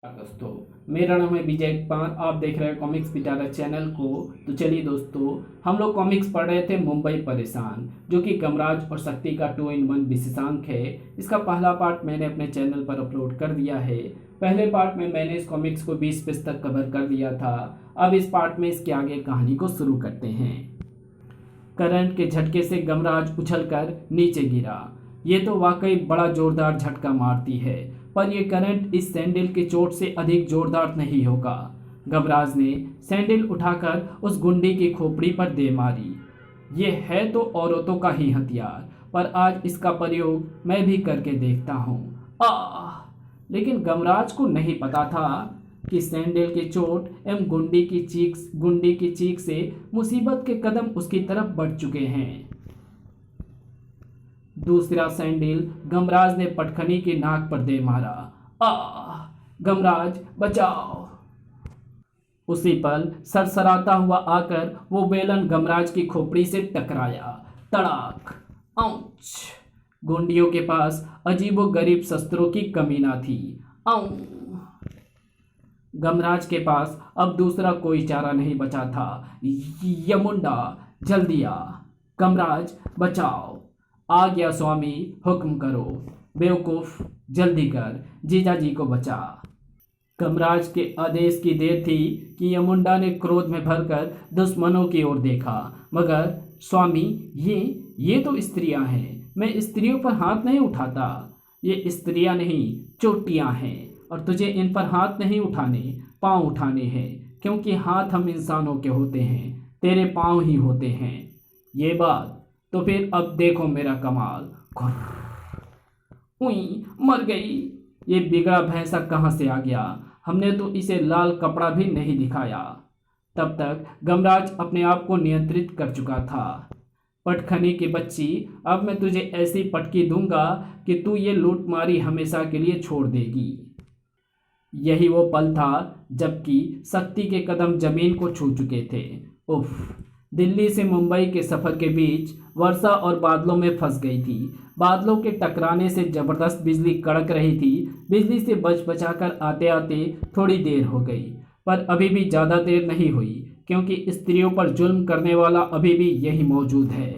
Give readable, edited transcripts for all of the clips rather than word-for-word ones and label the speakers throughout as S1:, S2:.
S1: दोस्तों, मेरा नाम है विजय कुमार। आप देख रहे हैं कॉमिक्स पिटारा चैनल को। तो चलिए दोस्तों, हम लोग कॉमिक्स पढ़ रहे थे मुंबई परेशान, जो कि गमराज और शक्ति का 2 in 1 विशेषांक है। इसका पहला पार्ट मैंने अपने चैनल पर अपलोड कर दिया है। पहले पार्ट में मैंने इस कॉमिक्स को 20 पेज तक कवर कर लिया था। अब इस पार्ट में इसके आगे कहानी को शुरू करते हैं। करंट के झटके से गमराज उछलकर नीचे गिरा। ये तो वाकई बड़ा जोरदार झटका मारती है, पर यह करंट इस सैंडल की चोट से अधिक जोरदार नहीं होगा। गमराज ने सैंडल उठाकर उस गुंडी की खोपड़ी पर दे मारी। ये है तो औरतों का ही हथियार, पर आज इसका प्रयोग मैं भी करके देखता हूँ। आह! लेकिन गमराज को नहीं पता था कि सैंडल की चोट एवं गुंडी की चीख से मुसीबत के कदम उसकी तरफ बढ़ चुके हैं। दूसरा सैंडल गमराज ने पटखनी की नाक पर दे मारा। आह! गमराज बचाओ! उसी पल सरसराता हुआ आकर वो बेलन गमराज की खोपड़ी से टकराया। तड़ाक! आउच! गुंडियों के पास अजीबोगरीब शस्त्रों की कमी ना थी। आऊ! गमराज के पास अब दूसरा कोई चारा नहीं बचा था। यमुंडा, जल्दी आ! गमराज बचाओ! आ गया स्वामी, हुक्म करो। बेवकूफ, जल्दी कर, जीजाजी को बचा। गमराज के आदेश की देर थी कि यमुंडा ने क्रोध में भरकर दुश्मनों की ओर देखा। मगर स्वामी, ये तो स्त्रियां हैं। मैं स्त्रियों पर हाथ नहीं उठाता। ये स्त्रियां नहीं, चोटियां हैं, और तुझे इन पर हाथ नहीं उठाने, पांव उठाने हैं, क्योंकि हाथ हम इंसानों के होते हैं, तेरे पांव ही होते हैं। ये बात तो फिर अब देखो मेरा कमाल। उई, मर गई। ये बिगड़ा भैंसा कहाँ से आ गया? हमने तो इसे लाल कपड़ा भी नहीं दिखाया। तब तक गमराज अपने आप को नियंत्रित कर चुका था। पटखनी की बच्ची, अब मैं तुझे ऐसी पटकी दूंगा कि तू ये लूटमारी हमेशा के लिए छोड़ देगी। यही वो पल था जबकि शक्ति के कदम जमीन को छू चुके थे। उफ! दिल्ली से मुंबई के सफ़र के बीच वर्षा और बादलों में फंस गई थी। बादलों के टकराने से जबरदस्त बिजली कड़क रही थी। बिजली से बच बचाकर आते आते थोड़ी देर हो गई, पर अभी भी ज़्यादा देर नहीं हुई, क्योंकि स्त्रियों पर जुल्म करने वाला अभी भी यही मौजूद है।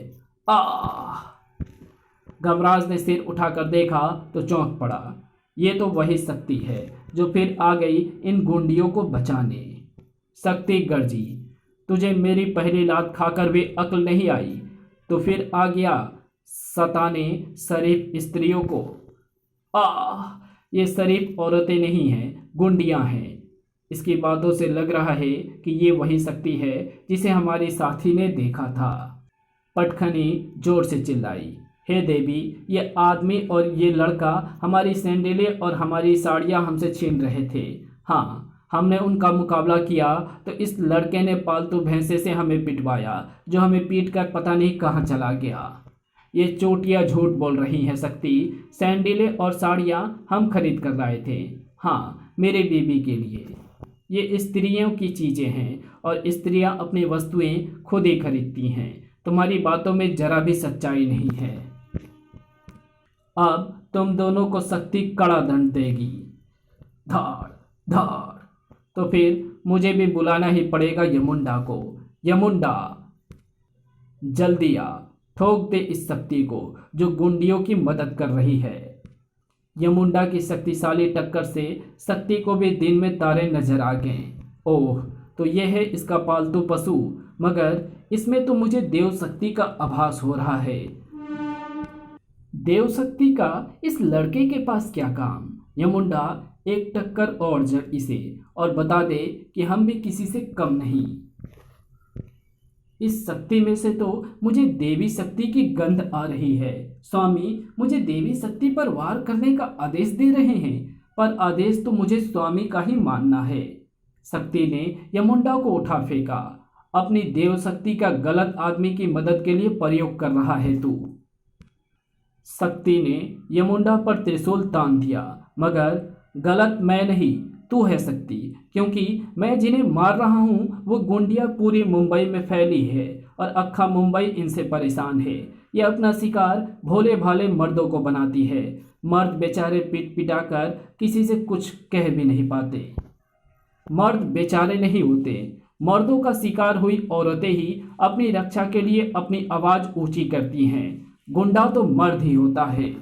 S1: आह! गमराज ने सिर उठाकर देखा तो चौंक पड़ा। ये तो वही शक्ति है जो फिर आ गई इन गुंडियों को बचाने। शक्ति गर्जी, तुझे मेरी पहली लात खाकर भी अक्ल नहीं आई, तो फिर आ गया सताने शरीफ स्त्रियों को। आह! ये शरीफ औरतें नहीं हैं, गुंडियां हैं। इसकी बातों से लग रहा है कि ये वही शक्ति है जिसे हमारी साथी ने देखा था। पटखनी जोर से चिल्लाई, हे देवी, ये आदमी और ये लड़का हमारी सैंडलें और हमारी साड़ियाँ हमसे छीन रहे थे। हाँ, हमने उनका मुकाबला किया तो इस लड़के ने पालतू भैंसे से हमें पिटवाया, जो हमें पीट कर पता नहीं कहाँ चला गया। ये चोटियाँ झूठ बोल रही हैं शक्ति। सैंडलें और साड़ियाँ हम खरीद कर लाए थे। हाँ, मेरे बीबी के लिए। ये स्त्रियों की चीज़ें हैं और स्त्रियाँ अपनी वस्तुएं खुद ही खरीदती हैं। तुम्हारी बातों में जरा भी सच्चाई नहीं है। अब तुम दोनों को शक्ति कड़ा दंड देगी। धाड़ धाड़! तो फिर मुझे भी बुलाना ही पड़ेगा यमुंडा को। यमुंडा, जल्दी आ, ठोक दे इस शक्ति को जो गुंडियों की मदद कर रही है। यमुंडा की शक्तिशाली टक्कर से शक्ति को भी दिन में तारे नजर आ गए। ओह, तो यह है इसका पालतू पशु। मगर इसमें तो मुझे देव शक्ति का आभास हो रहा है। देव शक्ति का इस लड़के के पास क्या काम? यमुंडा, एक टक्कर और जड़ इसे और बता दे कि हम भी किसी से कम नहीं। इस शक्ति में से तो मुझे देवी शक्ति की गंध आ रही है। स्वामी, मुझे देवी शक्ति पर वार करने का आदेश दे रहे हैं, पर आदेश तो मुझे स्वामी का ही मानना है। शक्ति ने यमुंडा को उठा फेंका। अपनी देव शक्ति का गलत आदमी की मदद के लिए प्रयोग कर रहा है तू। शक्ति ने यमुंडा पर त्रिशूल तान दिया, मगर गलत मैं नहीं, तू है शक्ति, क्योंकि मैं जिन्हें मार रहा हूँ वो गुंडियाँ पूरी मुंबई में फैली है और अक्खा मुंबई इनसे परेशान है। यह अपना शिकार भोले भाले मर्दों को बनाती है। मर्द बेचारे पीट पिटाकर किसी से कुछ कह भी नहीं पाते। मर्द बेचारे नहीं होते, मर्दों का शिकार हुई औरतें ही अपनी रक्षा के लिए अपनी आवाज ऊंची करती हैं। गुंडा तो मर्द ही होता है।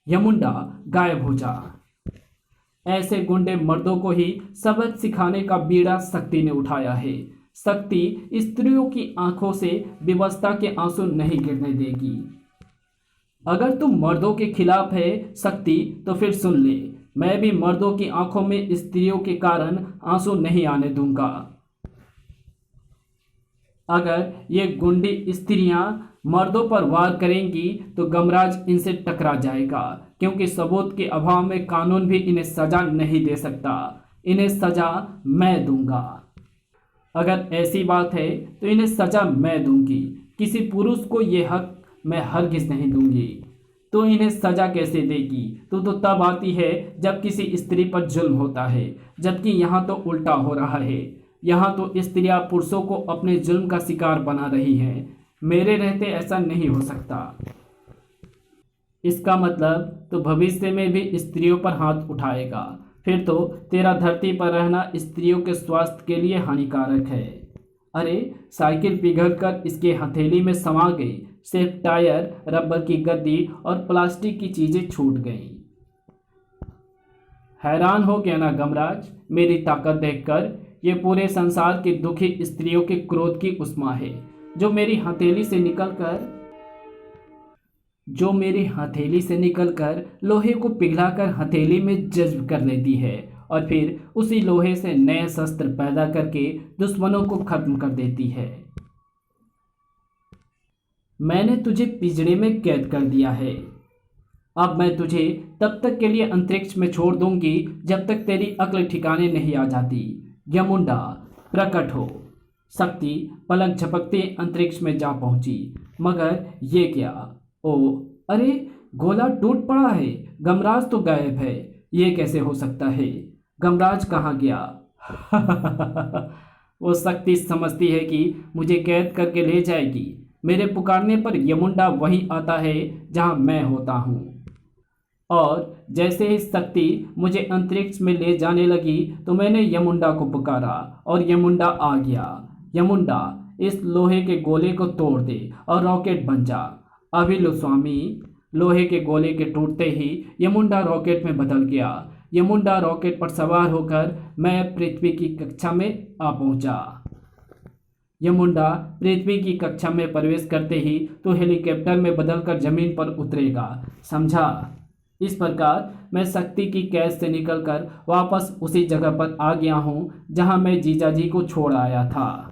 S1: यमुंडा गायब हो जा। ऐसे गुंडे मर्दों को ही सबक सिखाने का बीड़ा शक्ति ने उठाया है। शक्ति स्त्रियों की आंखों से विवशता के आंसू नहीं गिरने देगी। अगर तुम मर्दों के खिलाफ है शक्ति, तो फिर सुन ले, मैं भी मर्दों की आंखों में स्त्रियों के कारण आंसू नहीं आने दूंगा। अगर ये गुंडी स्त्रियां मर्दों पर वार करेंगी तो गमराज इनसे टकरा जाएगा, क्योंकि सबूत के अभाव में कानून भी इन्हें सजा नहीं दे सकता। इन्हें सजा मैं दूंगा। अगर ऐसी बात है तो इन्हें सजा मैं दूंगी। किसी पुरुष को ये हक मैं हरगिज नहीं दूंगी। तो इन्हें सजा कैसे देगी? तो तब आती है जब किसी स्त्री पर जुल्म होता है, जबकि यहाँ तो उल्टा हो रहा है। यहाँ तो स्त्रियां पुरुषों को अपने जुल्म का शिकार बना रही हैं। मेरे रहते ऐसा नहीं हो सकता। इसका मतलब तो भविष्य में भी स्त्रियों पर हाथ उठाएगा। फिर तो तेरा धरती पर रहना स्त्रियों के स्वास्थ्य के लिए हानिकारक है। अरे साइकिल पिघलकर इसके हथेली में समा गई। सिर्फ टायर, रबर की गद्दी और प्लास्टिक की चीजें छूट गईं। हैरान हो गया ना गमराज मेरी ताकत देखकर? ये पूरे संसार की दुखी स्त्रियों के क्रोध की उष्मा है, जो मेरी हथेली से निकलकर लोहे को पिघलाकर हथेली में जज्ब कर लेती है और फिर उसी लोहे से नए शस्त्र पैदा करके दुश्मनों को खत्म कर देती है। मैंने तुझे पिंजड़े में कैद कर दिया है। अब मैं तुझे तब तक के लिए अंतरिक्ष में छोड़ दूंगी जब तक तेरी अक्ल ठिकाने नहीं आ जाती। यमुंडा प्रकट हो। शक्ति पलक झपकते अंतरिक्ष में जा पहुंची। मगर ये क्या? ओ अरे, गोला टूट पड़ा है। गमराज तो गायब है। ये कैसे हो सकता है? गमराज कहाँ गया? वो शक्ति समझती है कि मुझे कैद करके ले जाएगी। मेरे पुकारने पर यमुंडा वहीं आता है जहां मैं होता हूं। और जैसे ही शक्ति मुझे अंतरिक्ष में ले जाने लगी तो मैंने यमुंडा को पुकारा और यमुंडा आ गया। यमुंडा, इस लोहे के गोले को तोड़ दे और रॉकेट बन जा। अभी लो स्वामी। लोहे के गोले के टूटते ही यमुंडा रॉकेट में बदल गया। यमुंडा रॉकेट पर सवार होकर मैं पृथ्वी की कक्षा में आ पहुंचा। यमुंडा पृथ्वी की कक्षा में प्रवेश करते ही तो हेलीकॉप्टर में बदलकर जमीन पर उतरेगा, समझा? इस प्रकार मैं शक्ति की कैद से निकलकर वापस उसी जगह पर आ गया हूं जहां मैं जीजाजी को छोड़ आया था।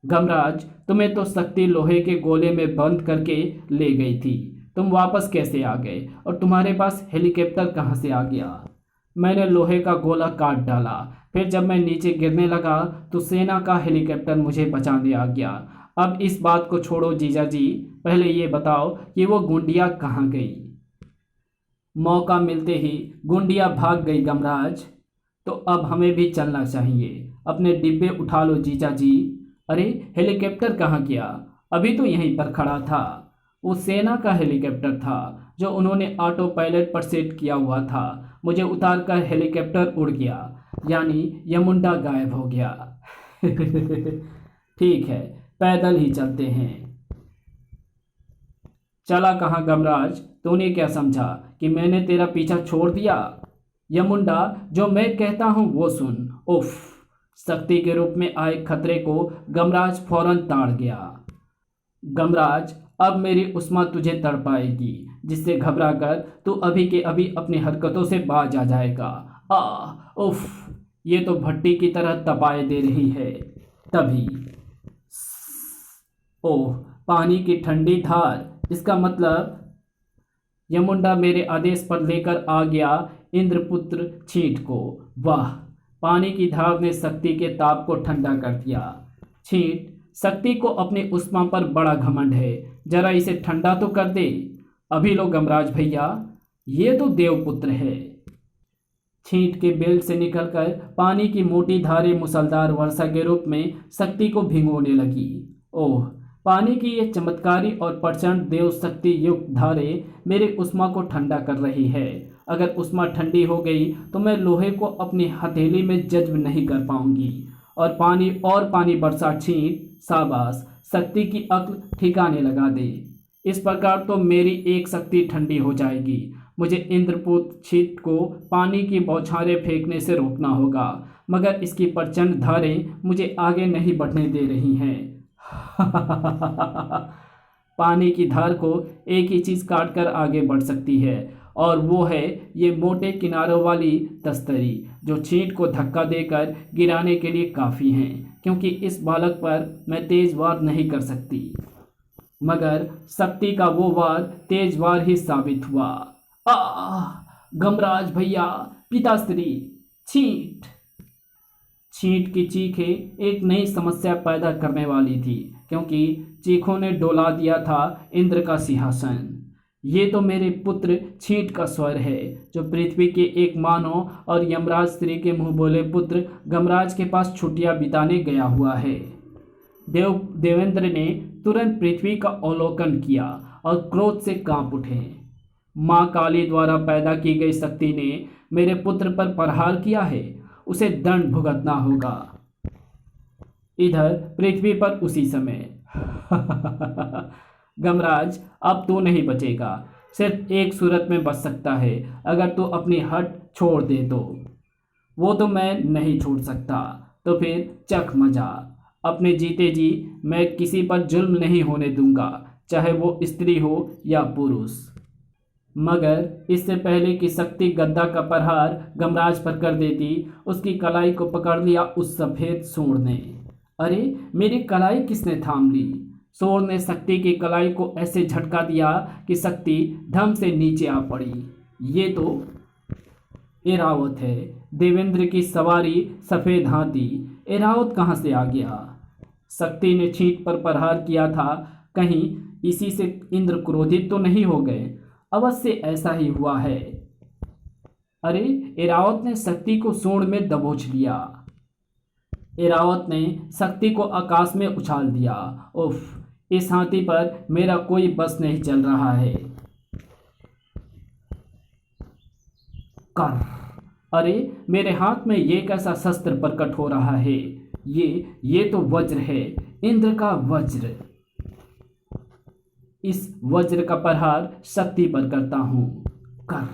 S1: गमराज, तुम्हें तो शक्ति लोहे के गोले में बंद करके ले गई थी। तुम वापस कैसे आ गए और तुम्हारे पास हेलीकॉप्टर कहां से आ गया? मैंने लोहे का गोला काट डाला। फिर जब मैं नीचे गिरने लगा तो सेना का हेलीकॉप्टर मुझे बचाने आ गया। अब इस बात को छोड़ो जीजाजी, पहले ये बताओ कि वो गुंडिया कहाँ गई? मौका मिलते ही गुंडिया भाग गई गमराज। तो अब हमें भी चलना चाहिए। अपने डिब्बे उठा लो जीजाजी। अरे, हेलीकॉप्टर कहाँ गया? अभी तो यहीं पर खड़ा था। वो सेना का हेलीकॉप्टर था जो उन्होंने ऑटो पायलट पर सेट किया हुआ था। मुझे उतारकर हेलीकॉप्टर उड़ गया, यानी यमुंडा गायब हो गया। ठीक है, पैदल ही चलते हैं। चला कहाँ गमराज? तूने क्या समझा कि मैंने तेरा पीछा छोड़ दिया? यमुंडा, जो मैं कहता हूँ वो सुन। उफ! शक्ति के रूप में आए खतरे को गमराज फौरन ताड़ गया। गमराज, अब मेरी उस्मा तुझे तड़पाएगी, जिससे घबराकर तू अभी के अभी अपनी हरकतों से बाज आ जाएगा। उफ! ये तो भट्टी की तरह तपाए दे रही है। तभी ओह, पानी की ठंडी धार। इसका मतलब यमुंडा मेरे आदेश पर लेकर आ गया इंद्रपुत्र छींट को। वाह! पानी की धार ने शक्ति के ताप को ठंडा कर दिया। छींट, शक्ति को अपनी उष्मा पर बड़ा घमंड है, जरा इसे ठंडा तो कर दे। अभी लो गमराज भैया, ये तो देवपुत्र है। छींट के बेल्ट से निकलकर पानी की मोटी धारें मूसलधार वर्षा के रूप में शक्ति को भिगोने लगी। ओह, पानी की ये चमत्कारी और प्रचंड देव शक्ति युक्त धारे मेरे उष्मा को ठंडा कर रही है। अगर उष्मा ठंडी हो गई तो मैं लोहे को अपनी हथेली में जज्ब नहीं कर पाऊंगी। और पानी बरसा छींट, शाबाश, शक्ति की अक्ल ठिकाने लगा दे। इस प्रकार तो मेरी एक शक्ति ठंडी हो जाएगी। मुझे इंद्रपुत्र छींट को पानी की बौछारें फेंकने से रोकना होगा, मगर इसकी प्रचंड धारें मुझे आगे नहीं बढ़ने दे रही हैं। पानी की धार को एक ही चीज काटकर आगे बढ़ सकती है, और वो है ये मोटे किनारों वाली तस्तरी, जो छींट को धक्का देकर गिराने के लिए काफ़ी हैं, क्योंकि इस बालक पर मैं तेज वार नहीं कर सकती। मगर शक्ति का वो वार तेज वार ही साबित हुआ। गमराज भैया, पिताश्री, छींट! छींट की चीखें एक नई समस्या पैदा करने वाली थी, क्योंकि चीखों ने डोला दिया था इंद्र का सिंहासन। ये तो मेरे पुत्र छींट का स्वर है, जो पृथ्वी के एक मानव और यमराज श्री के मुंह बोले पुत्र गमराज के पास छुट्टियां बिताने गया हुआ है। देवेंद्र ने तुरंत पृथ्वी का अवलोकन किया और क्रोध से कांप उठे। माँ काली द्वारा पैदा की गई शक्ति ने मेरे पुत्र पर प्रहार किया है, उसे दंड भुगतना होगा। इधर पृथ्वी पर उसी समय गमराज, अब तू नहीं बचेगा। सिर्फ एक सूरत में बच सकता है, अगर तू अपनी हट छोड़ दे तो। वो तो मैं नहीं छोड़ सकता। तो फिर चख मजा। अपने जीते जी मैं किसी पर जुल्म नहीं होने दूंगा, चाहे वो स्त्री हो या पुरुष। मगर इससे पहले कि शक्ति गद्दा का प्रहार गमराज पर कर देती, उसकी कलाई को पकड़ लिया उस सफेद सूंड ने। अरे, मेरी कलाई किसने थाम ली? सूंड ने शक्ति की कलाई को ऐसे झटका दिया कि शक्ति धम से नीचे आ पड़ी। ये तो एरावत है, देवेंद्र की सवारी सफेद हाथी। एरावत कहाँ से आ गया? शक्ति ने छींट पर प्रहार किया था, कहीं इसी से इंद्र क्रोधित तो नहीं हो गए? अवश्य ऐसा ही हुआ है। अरे, एरावत ने शक्ति को सूंड में दबोच लिया। एरावत ने शक्ति को आकाश में उछाल दिया। उफ, इस हाथी पर मेरा कोई बस नहीं चल रहा है। कर, अरे, मेरे हाथ में ये कैसा शस्त्र प्रकट हो रहा है? ये तो वज्र है, इंद्र का वज्र। इस वज्र का प्रहार शक्ति पर करता हूं। कर।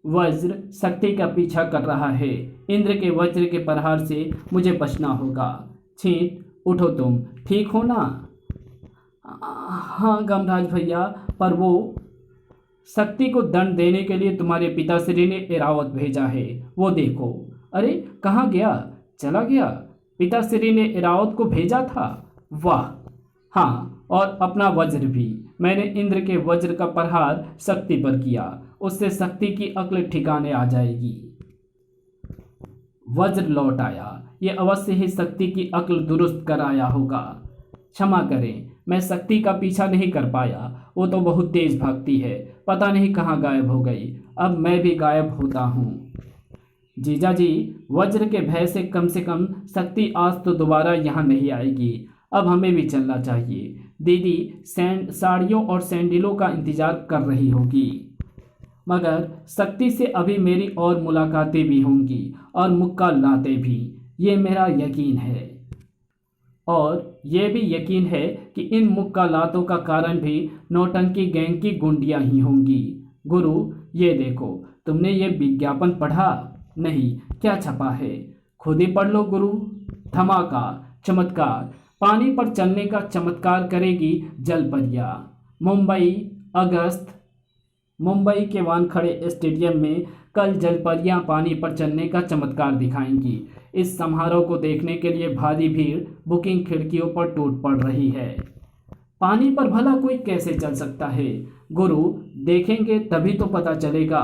S1: वज्र शक्ति का पीछा कर रहा है। इंद्र के वज्र के प्रहार से मुझे बचना होगा। छींट, उठो, तुम ठीक हो ना? हाँ गमराज भैया, पर वो शक्ति को दंड देने के लिए तुम्हारे पिताश्री ने एरावत भेजा है, वो देखो। अरे, कहाँ गया? चला गया? पिताश्री ने एरावत को भेजा था? वाह! हाँ, और अपना वज्र भी। मैंने इंद्र के वज्र का प्रहार शक्ति पर किया, उससे शक्ति की अक्ल ठिकाने आ जाएगी। वज्र लौट आया। ये अवश्य ही शक्ति की अक्ल दुरुस्त कर आया होगा। क्षमा करें, मैं शक्ति का पीछा नहीं कर पाया। वो तो बहुत तेज भागती है, पता नहीं कहाँ गायब हो गई। अब मैं भी गायब होता हूँ। जीजाजी, वज्र के भय से कम शक्ति आज तो दोबारा यहाँ नहीं आएगी। अब हमें भी चलना चाहिए। दीदी साड़ियों और सैंडलों का इंतजार कर रही होगी, मगर शक्ति से अभी मेरी और मुलाकातें भी होंगी और मुक्कालातें भी, ये मेरा यकीन है। और ये भी यकीन है कि इन मुक्कालातों का कारण भी नौटंकी गैंग की गुंडियां ही होंगी। गुरु, ये देखो, तुमने ये विज्ञापन पढ़ा? नहीं, क्या छपा है? खुद ही पढ़ लो गुरु। धमाका, चमत्कार, पानी पर चलने का चमत्कार करेगी जलपरियां। मुंबई, अगस्त। मुंबई के वानखड़े स्टेडियम में कल जलपरियां पानी पर चलने का चमत्कार दिखाएंगी। इस समारोह को देखने के लिए भारी भीड़ बुकिंग खिड़कियों पर टूट पड़ रही है। पानी पर भला कोई कैसे चल सकता है? गुरु, देखेंगे तभी तो पता चलेगा।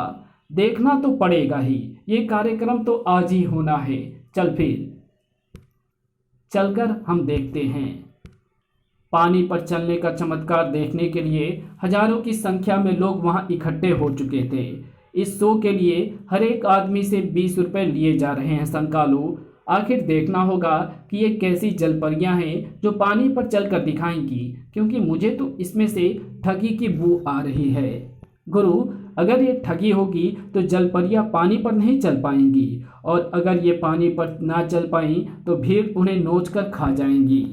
S1: देखना तो पड़ेगा ही, ये कार्यक्रम तो आज ही होना है। चल फिर, चलकर हम देखते हैं। पानी पर चलने का चमत्कार देखने के लिए हजारों की संख्या में लोग वहां इकट्ठे हो चुके थे। इस शो के लिए हर एक आदमी से 20 रुपए लिए जा रहे हैं। संकालू, आखिर देखना होगा कि ये कैसी जलपरियां हैं जो पानी पर चलकर दिखाएंगी, क्योंकि मुझे तो इसमें से ठगी की बू आ रही है। गुरु, अगर ये ठगी होगी तो जलपरियां पानी पर नहीं चल पाएंगी, और अगर ये पानी पर ना चल पाई तो भीड़ उन्हें नोच कर खा जाएंगी।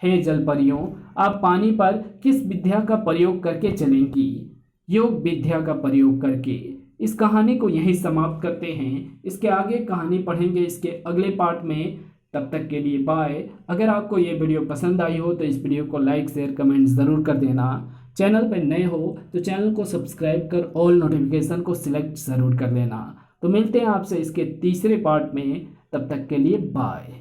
S1: हे जलपरियों, आप पानी पर किस विद्या का प्रयोग करके चलेंगी? योग विद्या का प्रयोग करके। इस कहानी को यहीं समाप्त करते हैं। इसके आगे कहानी पढ़ेंगे इसके अगले पार्ट में। तब तक के लिए बाय। अगर आपको ये वीडियो पसंद आई हो तो इस वीडियो को लाइक शेयर कमेंट ज़रूर कर देना। चैनल पर नए हो तो चैनल को सब्सक्राइब कर ऑल नोटिफिकेशन को सिलेक्ट ज़रूर कर लेना। तो मिलते हैं आपसे इसके तीसरे पार्ट में। तब तक के लिए बाय।